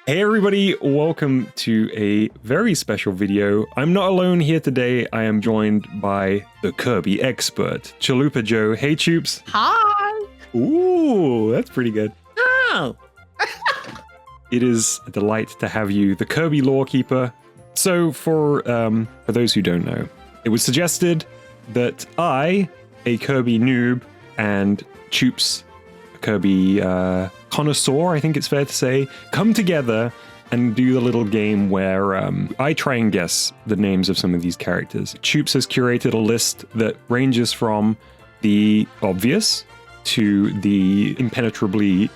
Hey everybody, welcome to a very special video. I'm not alone here today. I am joined by the Kirby expert, Chalupa Joe. Hey Choops. Hi. Ooh, that's pretty good. Oh. It is a delight to have you, the Kirby lore-keeper. So for those who don't know, it was suggested that I, a Kirby noob, and Choops, a Kirby connoisseur, I think it's fair to say, come together and do the little game where I try and guess the names of some of these characters. Choops has curated a list that ranges from the obvious to the impenetrably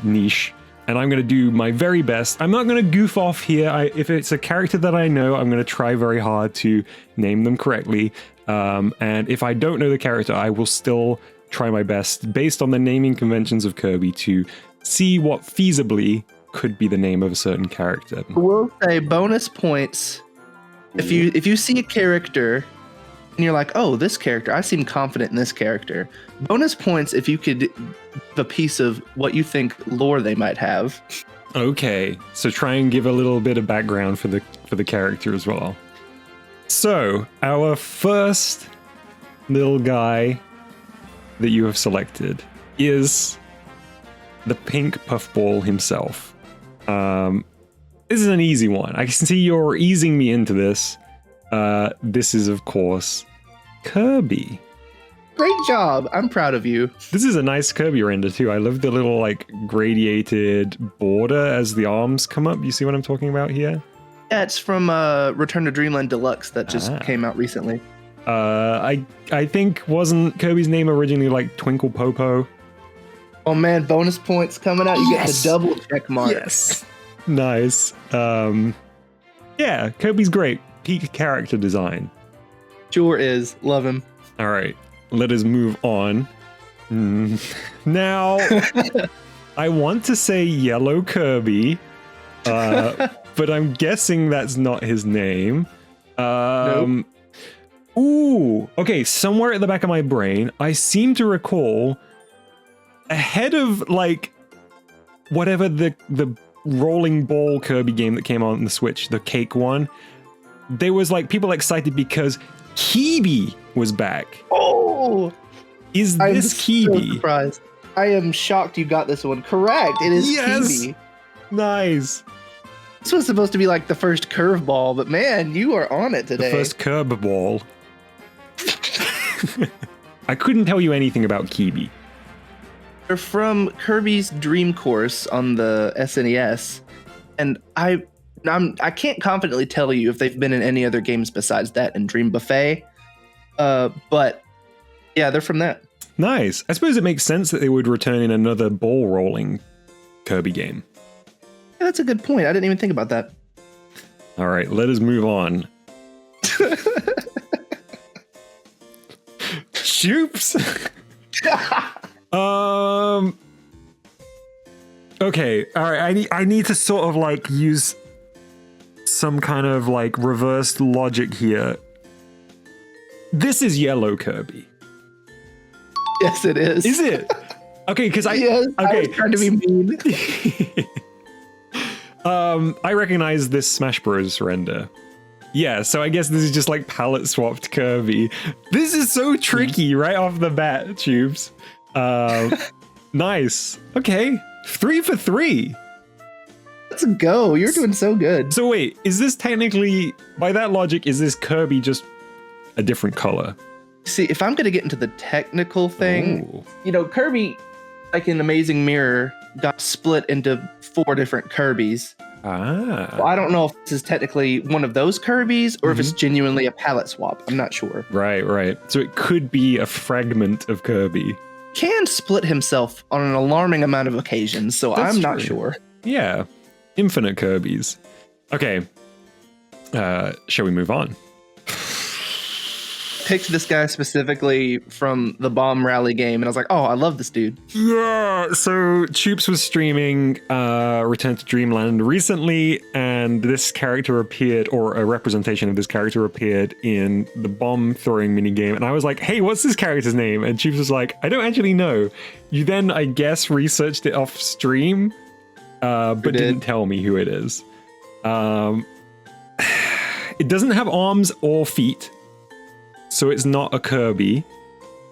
niche, and I'm going to do my very best. I'm not going to goof off here. If it's a character that I know, I'm going to try very hard to name them correctly, and if I don't know the character, I will still try my best, based on the naming conventions of Kirby, to see what feasibly could be the name of a certain character. We'll say bonus points if you see a character and you're like, oh, this character, I seem confident in this character. Bonus points if you could give a piece of what you think lore they might have. Okay, so try and give a little bit of background for the character as well. So our first little guy that you have selected is the pink puffball himself. This is an easy one. I can see you're easing me into this. This is, of course, Kirby. Great job. I'm proud of you. This is a nice Kirby render too. I love the little like gradiated border as the arms come up. You see what I'm talking about here? Yeah, it's from Return to Dreamland Deluxe that just came out recently. I think wasn't Kirby's name originally like Twinkle Popo? Oh man, bonus points coming out. You get the double check mark. Yes. Nice. Yeah, Kirby's great. Peak character design. Sure is. Love him. All right, let us move on. Now, I want to say Yellow Kirby, but I'm guessing that's not his name. Nope. Ooh, okay, somewhere at the back of my brain, I seem to recall ahead of like whatever the rolling ball Kirby game that came out on the Switch, the cake one, there was like people excited because Kirby was back. Oh, is this Kirby? So surprised. I am shocked you got this one correct. It is Kirby. Nice. This was supposed to be like the first curveball, but man, you are on it today. The first curveball. I couldn't tell you anything about Kirby. They're from Kirby's Dream Course on the SNES, and I can't confidently tell you if they've been in any other games besides that and Dream Buffet, but yeah, they're from that. Nice. I suppose it makes sense that they would return in another ball rolling Kirby game. Yeah, that's a good point. I didn't even think about that. All right, let us move on. Shoops. Okay, all right. I need to sort of like use some kind of like reversed logic here. This is Yellow Kirby. Yes, it is. Is it? Okay, because I was trying to be mean. I recognize this Smash Bros. Render. Yeah, so I guess this is just like palette swapped Kirby. This is so tricky right off the bat, Tubes. Nice. Okay, 3 for 3. Let's go. You're doing so good. So wait, is this technically, by that logic, is this Kirby just a different color? See, if I'm going to get into the technical thing, you know, Kirby, like in Amazing Mirror, got split into 4 different Kirbys. Well, I don't know if this is technically one of those Kirbys or if it's genuinely a palette swap. I'm not sure. Right. So it could be a fragment of Kirby. Can split himself on an alarming amount of occasions, so I'm not sure. Yeah. Infinite Kirbys. Okay. Shall we move on? Picked this guy specifically from the Bomb Rally game, and I was like, oh, I love this dude. Yeah, so Choops was streaming Return to Dreamland recently, and this character appeared, or a representation of this character appeared in the bomb throwing minigame, and I was like, hey, what's this character's name? And Choops was like, I don't actually know. You then, I guess, researched it off stream? but didn't tell me who it is. It doesn't have arms or feet, so it's not a Kirby.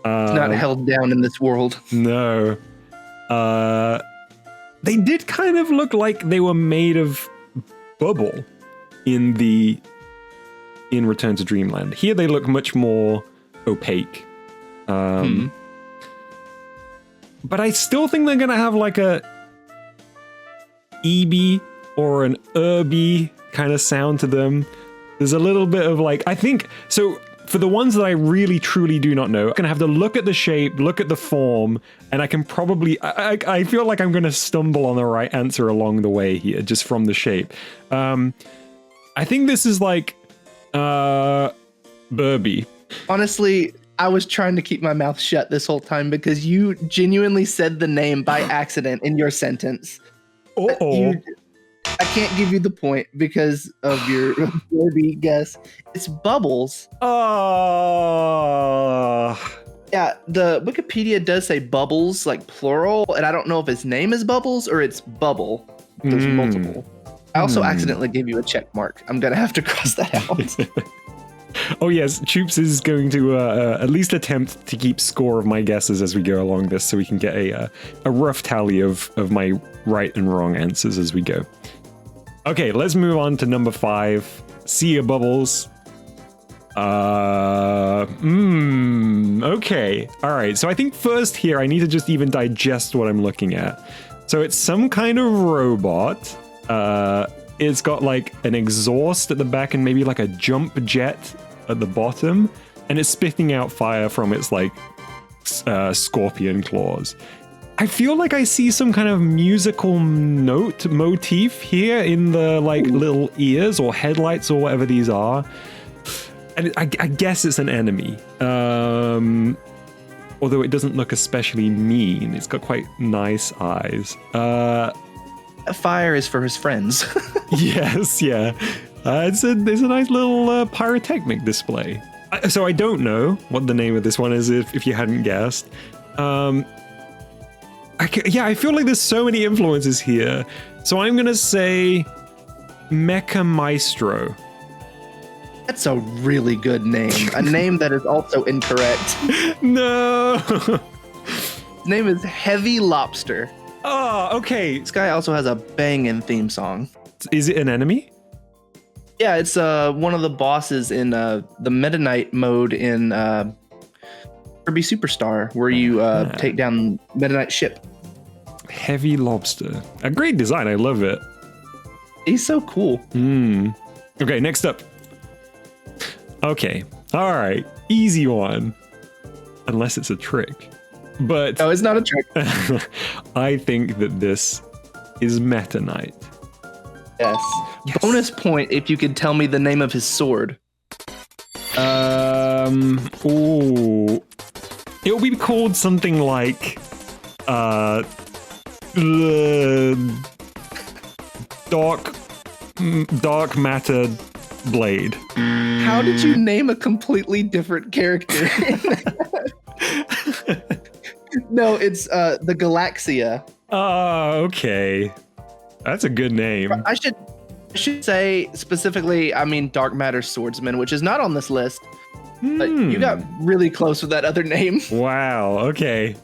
It's not held down in this world. No. They did kind of look like they were made of bubble in Return to Dreamland. Here they look much more opaque. But I still think they're gonna have like a EB or an Irby kind of sound to them. There's a little bit of like, I think, so for the ones that I really truly do not know, I'm gonna have to look at the shape, look at the form, and I can probably, I feel like I'm gonna stumble on the right answer along the way here, just from the shape. I think this is like, Burby. Honestly, I was trying to keep my mouth shut this whole time because you genuinely said the name by accident in your sentence. I can't give you the point because of your Kirby guess. It's Bubbles. Yeah, the Wikipedia does say Bubbles, like plural, and I don't know if his name is Bubbles or it's Bubble. There's multiple. I also accidentally gave you a check mark. I'm gonna have to cross that out. Oh yes, Choops is going to at least attempt to keep score of my guesses as we go along this, so we can get a rough tally of my right and wrong answers as we go. Okay, let's move on to number 5. Sea of Bubbles. Okay. All right. So I think first here, I need to just even digest what I'm looking at. So it's some kind of robot. It's got like an exhaust at the back and maybe like a jump jet at the bottom. And it's spitting out fire from its like scorpion claws. I feel like I see some kind of musical note motif here in the like little ears or headlights or whatever these are. And I guess it's an enemy. Although it doesn't look especially mean. It's got quite nice eyes. Fire is for his friends. Yes, yeah. It's a nice little pyrotechnic display. So I don't know what the name of this one is if you hadn't guessed. I feel like there's so many influences here. So I'm going to say Mecha Maestro. That's a really good name. A name that is also incorrect. No. His name is Heavy Lobster. Oh, okay. This guy also has a banging theme song. Is it an enemy? Yeah, it's one of the bosses in the Metanite mode in Kirby Superstar, where you take down Metanite ship. Heavy Lobster. A great design. I love it. He's so cool. Okay, next up. Okay. All right. Easy one. Unless it's a trick. But no, it's not a trick. I think that this is Metanite. Yes. Bonus point if you could tell me the name of his sword. Ooh. It'll be called something like Dark Matter Blade. How did you name a completely different character? No, it's the Galaxia. Oh, okay. That's a good name. I should say specifically, I mean Dark Matter Swordsman, which is not on this list. But you got really close with that other name. Wow, okay.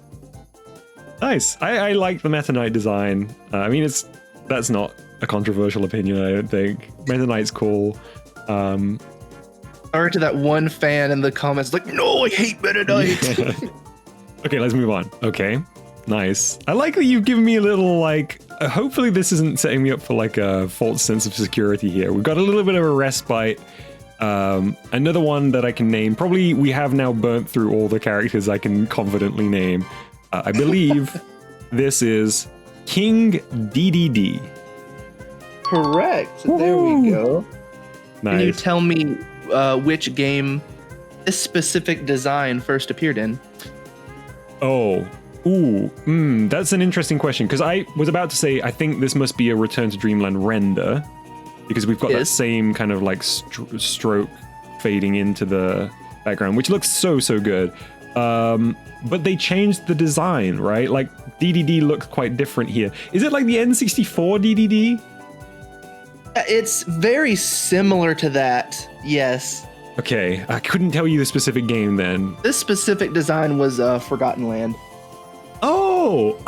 Nice. I like the Metanite design. I mean, that's not a controversial opinion, I don't think. Metanite's cool. Sorry to that one fan in the comments like, no, I hate Metanite. Okay, let's move on. Okay, nice. I like that you've given me a little, like, hopefully this isn't setting me up for, like, a false sense of security here. We've got a little bit of a respite. Another one that I can name. Probably we have now burnt through all the characters I can confidently name. I believe this is King DDD. Correct. Woo-hoo. There we go. Nice. Can you tell me which game this specific design first appeared in? Oh, that's an interesting question, because I was about to say I think this must be a Return to Dreamland render, because we've got that same kind of like stroke fading into the background, which looks so good. But they changed the design, right? Like DDD looks quite different here. Is it like the N64 DDD? It's very similar to that, yes. Okay, I couldn't tell you the specific game then. This specific design was Forgotten Land. Oh,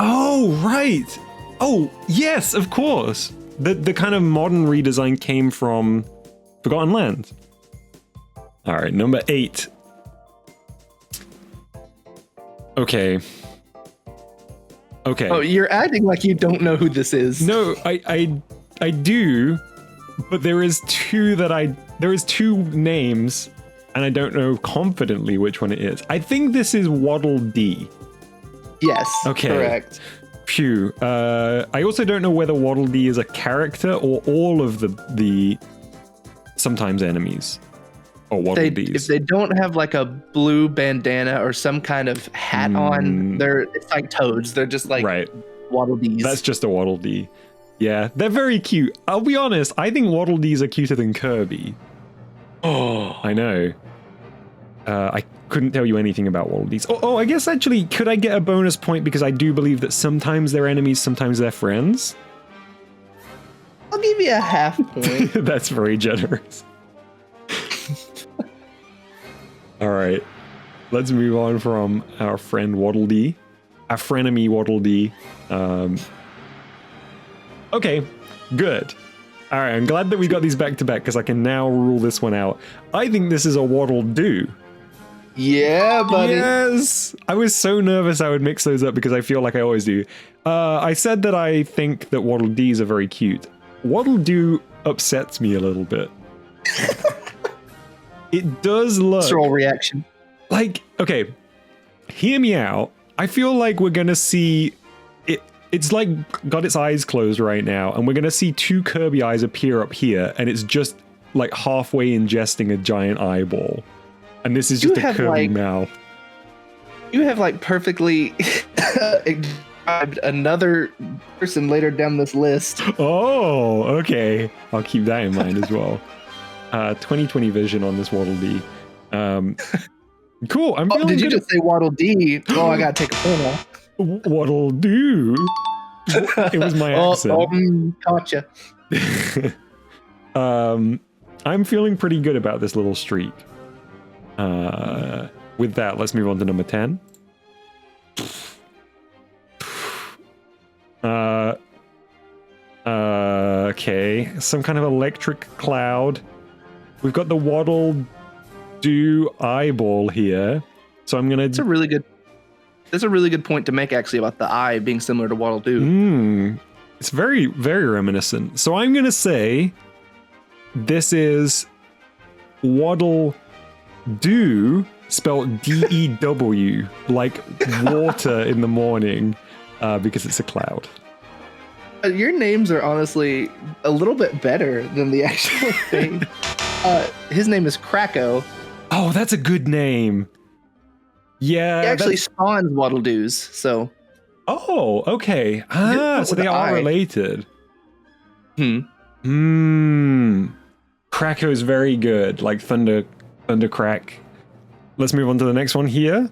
right. Oh, yes, of course. The kind of modern redesign came from Forgotten Land. All right, number 8. Okay. Oh, you're acting like you don't know who this is. No, I do, but there is two names, and I don't know confidently which one it is. I think this is Waddle Dee. Yes. Okay. Correct. Phew. I also don't know whether Waddle Dee is a character or all of the sometimes enemies. Or Waddle Dees. If they don't have like a blue bandana or some kind of hat on, it's like toads. They're just like Waddle Dees. That's just a Waddle Dee. Yeah, they're very cute. I'll be honest, I think Waddle Dees are cuter than Kirby. Oh, I know. I couldn't tell you anything about Waddle Dees. Oh, I guess actually, could I get a bonus point because I do believe that sometimes they're enemies, sometimes they're friends? I'll give you a half point. That's very generous. All right, let's move on from our friend Waddle Dee, our frenemy Waddle Dee. Okay, good. All right, I'm glad that we got these back to back because I can now rule this one out. I think this is a Waddle Doo. Yeah, buddy. Yes! I was so nervous I would mix those up because I feel like I always do. I said that I think that Waddle Dees are very cute. Waddle Doo upsets me a little bit. It does look... Visceral reaction. Like, okay, hear me out. I feel like we're going to see... It's like got its eyes closed right now, and we're going to see 2 Kirby eyes appear up here, and it's just like halfway ingesting a giant eyeball. And this is just a Kirby mouth. You have like perfectly described another person later down this list. Oh, okay. I'll keep that in mind as well. 20/20 vision on this Waddle Dee. Cool. I'm feeling did you good. just say Waddle Dee? Oh, I gotta take a photo. Waddle Doo. It was my accent. Gotcha. I'm feeling pretty good about this little streak. With that, let's move on to number 10. Okay, some kind of electric cloud. We've got the Waddle Doo eyeball here, so I'm gonna. That's a really good point to make actually about the eye being similar to Waddle Doo. It's very, very reminiscent. So I'm gonna say this is Waddle Doo spelled D-E-W, like water in the morning, because it's a cloud. Your names are honestly a little bit better than the actual thing. His name is Kracko. Oh, that's a good name. Yeah. He actually spawns Waddle Doos, so. Oh, okay. So they are related. Kracko is very good, like Thunder Crack. Let's move on to the next one here.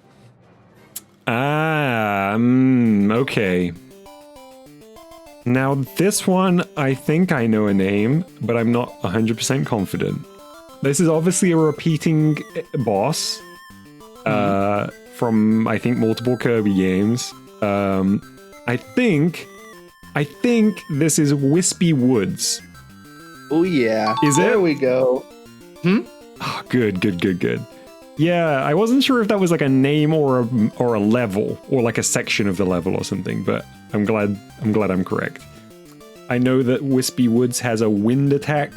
Okay. Now this one, I think I know a name, but I'm not 100% confident. This is obviously a repeating boss from, I think, multiple Kirby games. I think this is Whispy Woods. Oh yeah. Is it? There we go. Oh, good. Yeah, I wasn't sure if that was like a name or a level or like a section of the level or something, but I'm glad I'm correct. I know that Whispy Woods has a wind attack,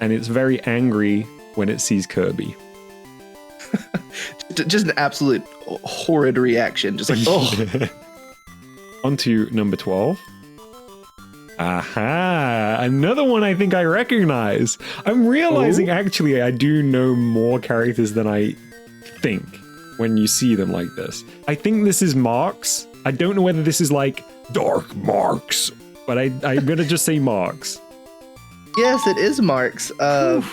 and it's very angry when it sees Kirby. Just an absolute horrid reaction. Just like, oh. On to number 12. Aha! Another one I think I recognize. I'm realizing actually I do know more characters than I think when you see them like this. I think this is Marx. I don't know whether this is like Dark Marx, but I'm gonna just say Marx. Yes, it is Marx. I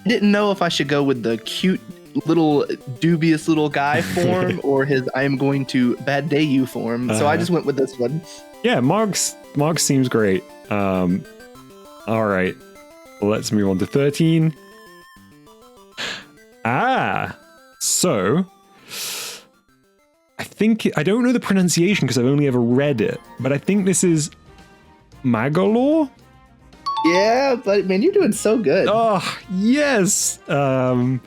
didn't know if I should go with the cute little dubious little guy form or his I am going to bad day you form. So I just went with this one. Yeah, Marx seems great. All right, let's move on to 13. So I don't know the pronunciation because I've only ever read it, but I think this is Magnar. Yeah, but man, you're doing so good. Oh, yes. I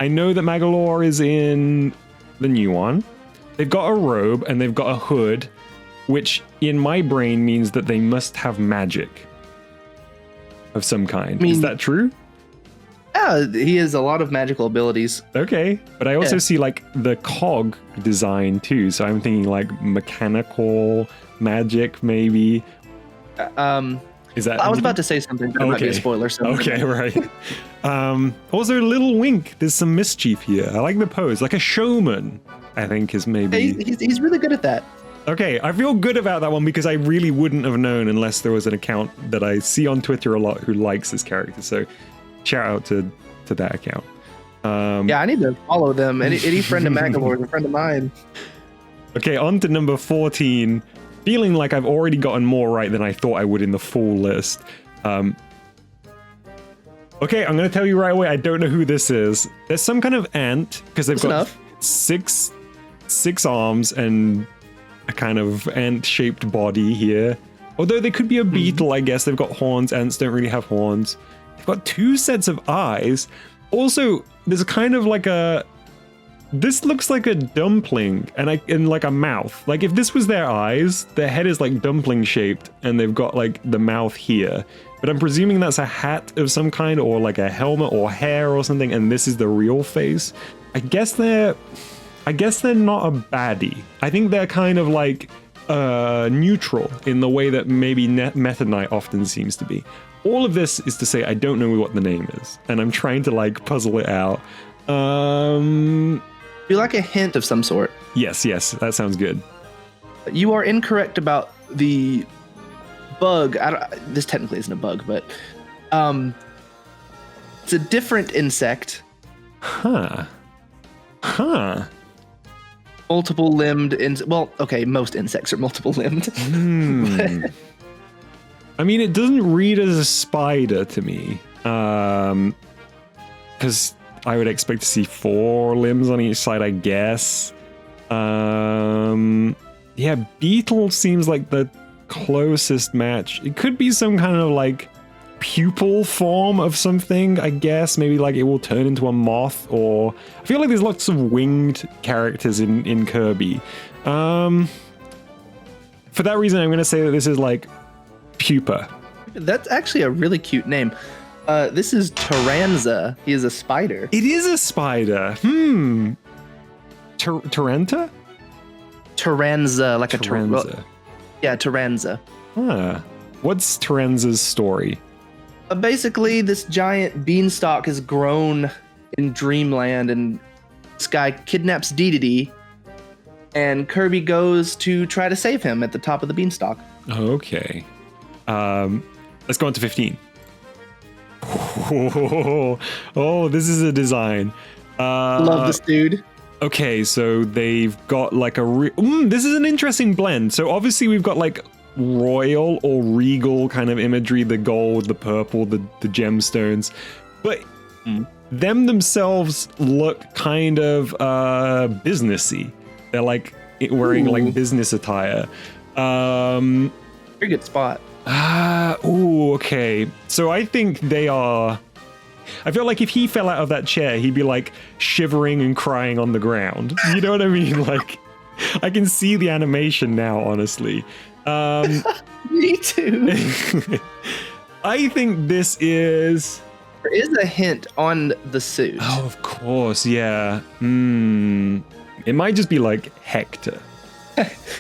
know that Magnar is in the new one. They've got a robe and they've got a hood, which in my brain means that they must have magic of some kind. Is that true? Yeah, he has a lot of magical abilities. Okay, but I also see like the cog design too, so I'm thinking like mechanical magic maybe. Is that? I was about to say something, but it might be a spoiler. So okay, right. Also, a little wink. There's some mischief here. I like the pose, like a showman. I think is maybe. He's really good at that. Okay, I feel good about that one because I really wouldn't have known unless there was an account that I see on Twitter a lot who likes this character. So, shout out to that account. Yeah, I need to follow them. Any friend of Magnar is a friend of mine. Okay, on to number 14. Feeling like I've already gotten more right than I thought I would in the full list. Okay, I'm going to tell you right away, I don't know who this is. There's some kind of ant, because they've got six arms and a kind of ant-shaped body here. Although they could be a beetle, I guess. They've got horns. Ants don't really have horns. They've got 2 sets of eyes. Also, there's kind of like a... This looks like a dumpling and like a mouth. Like if this was their eyes, their head is like dumpling shaped and they've got like the mouth here. But I'm presuming that's a hat of some kind or like a helmet or hair or something, and this is the real face. I guess they're not a baddie. I think they're kind of like neutral in the way that maybe Metanite often seems to be. All of this is to say I don't know what the name is, and I'm trying to like puzzle it out. You like a hint of some sort? Yes, that sounds good. You are incorrect about the bug. This technically isn't a bug, but it's a different insect. Huh. Multiple limbed. Well, okay, most insects are multiple limbed. I mean, it doesn't read as a spider to me, because I would expect to see 4 limbs on each side, I guess. Yeah, beetle seems like the closest match. It could be some kind of like pupil form of something, I guess. Maybe like it will turn into a moth, or I feel like there's lots of winged characters in Kirby. For that reason, I'm going to say that this is like pupa. That's actually a really cute name. This is Taranza. He is a spider. It is a spider. Taranza? Taranza, like Taranza. Yeah, Taranza. What's Taranza's story? Basically, this giant beanstalk has grown in Dreamland, and this guy kidnaps Dedede, and Kirby goes to try to save him at the top of the beanstalk. Okay. Let's go on to 15. Oh, this is a design. Love this dude. Okay, so they've got like this is an interesting blend. So obviously we've got like royal or regal kind of imagery, the gold, the purple, the gemstones, but them themselves look kind of businessy. They're like wearing like business attire. Very good spot. Okay. So I think they are... I feel like if he fell out of that chair, he'd be like shivering and crying on the ground. You know what I mean? Like, I can see the animation now, honestly. Me too. I think this is... There is a hint on the suit. Oh, of course, yeah. It might just be like Hector.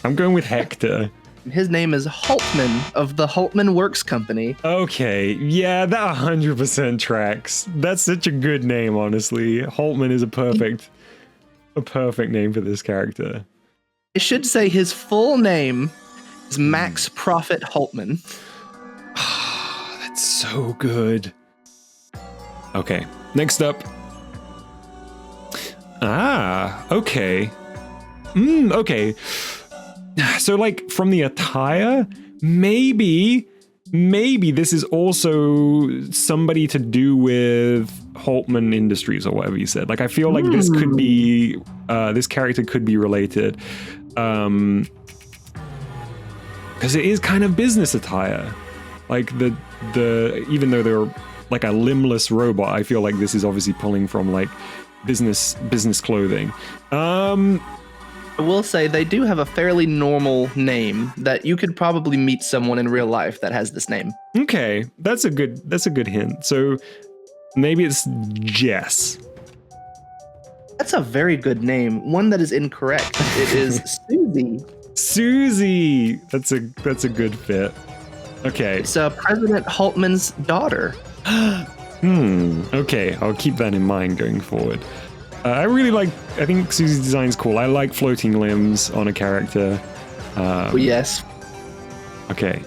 I'm going with Hector. His name is Holman of the Holman Works Company. Okay, yeah, that 100% tracks. That's such a good name, honestly. Holman is a perfect name for this character. I should say his full name is Max Profit Holman. That's so good. Okay, next up, Ah, okay. Okay. So, like, from the attire, maybe this is also somebody to do with Holman Industries or whatever you said. Like, I feel like this could be, this character could be related. Because it is kind of business attire. Like, even though they're like a limbless robot, I feel like this is obviously pulling from, like, business clothing. I will say they do have a fairly normal name that you could probably meet someone in real life that has this name. Okay, that's a good hint. So maybe it's Jess. That's a very good name. One that is incorrect. It is Suzy. Suzy. That's a good fit. Okay. It's President Holtman's daughter. Okay, I'll keep that in mind going forward. I think Suzy's design's cool. I like floating limbs on a character. Yes. Okay,